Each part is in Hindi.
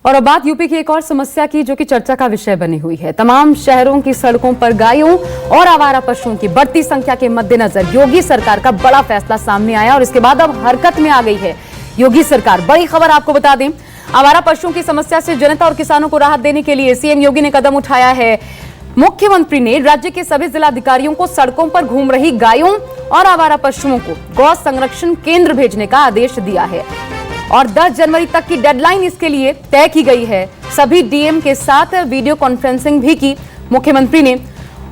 और अब बात यूपी की एक और समस्या की जो कि चर्चा का विषय बनी हुई है। तमाम शहरों की सड़कों पर गायों और आवारा पशुओं की बढ़ती संख्या के मद्देनजर योगी सरकार का बड़ा फैसला सामने आया और इसके बाद अब हरकत में आ गई है योगी सरकार। बड़ी खबर आपको बता दें, आवारा पशुओं की समस्या से जनता और किसानों को राहत देने के लिए सीएम योगी ने कदम उठाया है। मुख्यमंत्री ने राज्य के सभी जिलाधिकारियों को सड़कों पर घूम रही गायों और आवारा पशुओं को गौ संरक्षण केंद्र भेजने का आदेश दिया है और 10 जनवरी तक की डेडलाइन इसके लिए तय की गई है। सभी डीएम के साथ वीडियो कॉन्फ्रेंसिंग भी की मुख्यमंत्री ने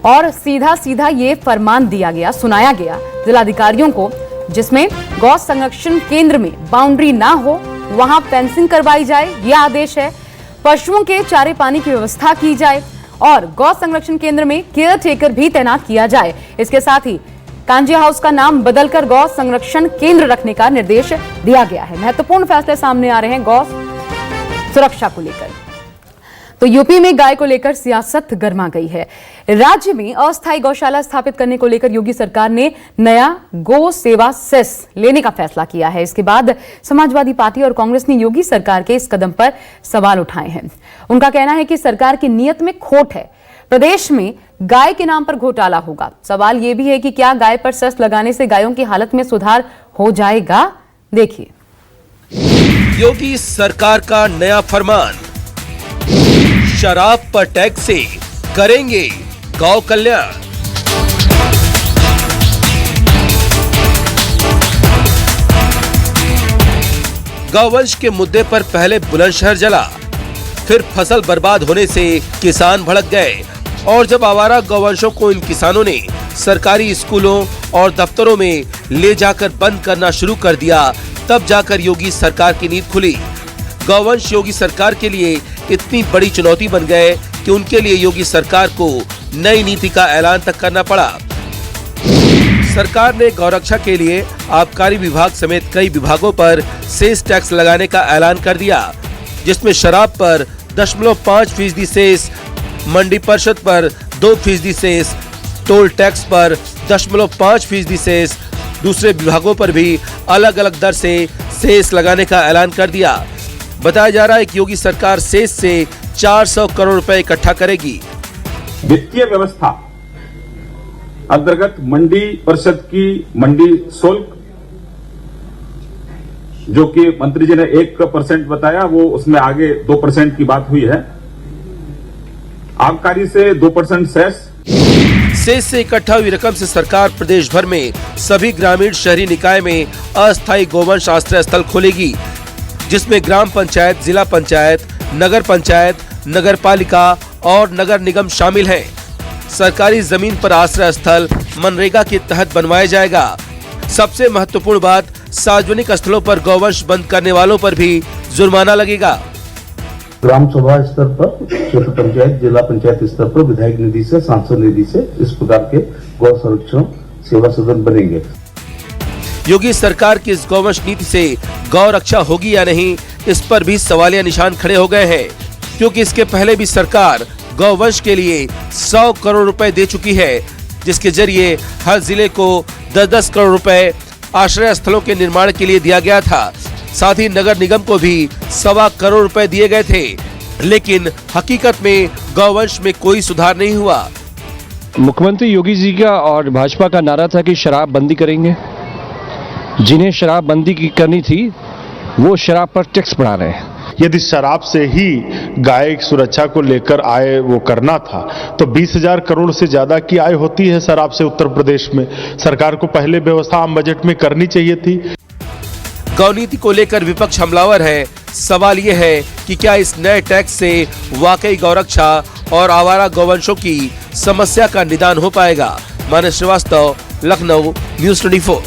और सीधा ये फरमान दिया गया, सुनाया गया जिलाधिकारियों को, जिसमें गौ संरक्षण केंद्र में बाउंड्री ना हो, वहां फेंसिंग करवाई जाए, यह आदेश है। पशुओं के चारे पानी की व्यवस्था की जाए और गौ संरक्षण केंद्र में केयर टेकर भी तैनात किया जाए। इसके साथ ही कांजी हाउस का नाम बदलकर गौ संरक्षण केंद्र रखने का निर्देश दिया गया है। महत्वपूर्ण फैसले सामने आ रहे हैं गौ सुरक्षा को लेकर। तो यूपी में गाय को लेकर सियासत गर्मा गई है। राज्य में अस्थायी गौशाला स्थापित करने को लेकर योगी सरकार ने नया गो सेवा सेस लेने का फैसला किया है। इसके बाद समाजवादी पार्टी और कांग्रेस ने योगी सरकार के इस कदम पर सवाल उठाए हैं। उनका कहना है कि सरकार की नीयत में खोट है, प्रदेश में गाय के नाम पर घोटाला होगा। सवाल यह भी है कि क्या गाय पर सेस लगाने से गायों की हालत में सुधार हो जाएगा? देखिए, योगी सरकार का नया फरमान, शराब पर टैक्स से करेंगे गौ कल्याण। गौवंश के मुद्दे पर पहले बुलंदशहर जला, फिर फसल बर्बाद होने से किसान भड़क गए और जब आवारा गौवंशों को इन किसानों ने सरकारी स्कूलों और दफ्तरों में ले जाकर बंद करना शुरू कर दिया, तब जाकर योगी सरकार की नींद खुली। गौवंश योगी सरकार के लिए इतनी बड़ी चुनौती बन गए कि उनके लिए योगी सरकार को नई नीति का ऐलान तक करना पड़ा। सरकार ने गौरक्षा के लिए आबकारी विभाग समेत कई विभागों पर सेस टैक्स लगाने का ऐलान कर दिया, जिसमें शराब पर 0.5% सेस, मंडी परिषद पर 2% सेस, टोल टैक्स पर 0.5% सेस, दूसरे विभागों पर भी अलग अलग दर से सेस लगाने का ऐलान कर दिया। बताया जा रहा है कि योगी सरकार सेस से 400 करोड़ रुपए इकट्ठा करेगी। वित्तीय व्यवस्था अंतर्गत मंडी परिषद की मंडी शुल्क, जो कि मंत्री जी ने 1% बताया, वो उसमें आगे 2% की बात हुई है। आबकारी से 2% सेस से इकट्ठा हुई रकम से सरकार प्रदेश भर में सभी ग्रामीण शहरी निकाय में अस्थायी गौवंश आश्रय स्थल खोलेगी, जिसमें ग्राम पंचायत, जिला पंचायत, नगर पंचायत, नगर पालिका और नगर निगम शामिल हैं। सरकारी जमीन पर आश्रय स्थल मनरेगा के तहत बनवाया जाएगा। सबसे महत्वपूर्ण बात, सार्वजनिक स्थलों पर गौवंश बंद करने वालों पर भी जुर्माना लगेगा। ग्राम सभा स्तर पर, क्षेत्र पंचायत, जिला पंचायत स्तर पर विधायक निधि से, सांसद निधि से इस प्रकार के गौ संरक्षण सेवा सदन बनेंगे। योगी सरकार की इस गौवंश नीति से गौ रक्षा होगी या नहीं, इस पर भी सवालिया निशान खड़े हो गए हैं, क्योंकि इसके पहले भी सरकार गौवंश के लिए 100 करोड़ रुपए दे चुकी है, जिसके जरिए हर जिले को 10-10 करोड़ रुपए आश्रय स्थलों के निर्माण के लिए दिया गया था। साथ ही नगर निगम को भी 1.25 करोड़ रुपए दिए गए थे, लेकिन हकीकत में गौवंश में कोई सुधार नहीं हुआ। मुख्यमंत्री योगी जी का और भाजपा का नारा था कि शराब बंदी करेंगे। जिन्हें शराब बंदी की करनी थी वो शराब पर टैक्स बढ़ा रहे हैं। यदि शराब से ही गाय सुरक्षा को लेकर आय वो करना था तो 20,000 करोड़ से ज्यादा की आय होती है शराब से उत्तर प्रदेश में। सरकार को पहले व्यवस्था आम बजट में करनी चाहिए थी। गौ नीति को लेकर विपक्ष हमलावर है। सवाल ये है कि क्या इस नए टैक्स से वाकई गौरक्षा और आवारा गौवंशों की समस्या का निदान हो पाएगा? मानस श्रीवास्तव, लखनऊ, न्यूज़ 24।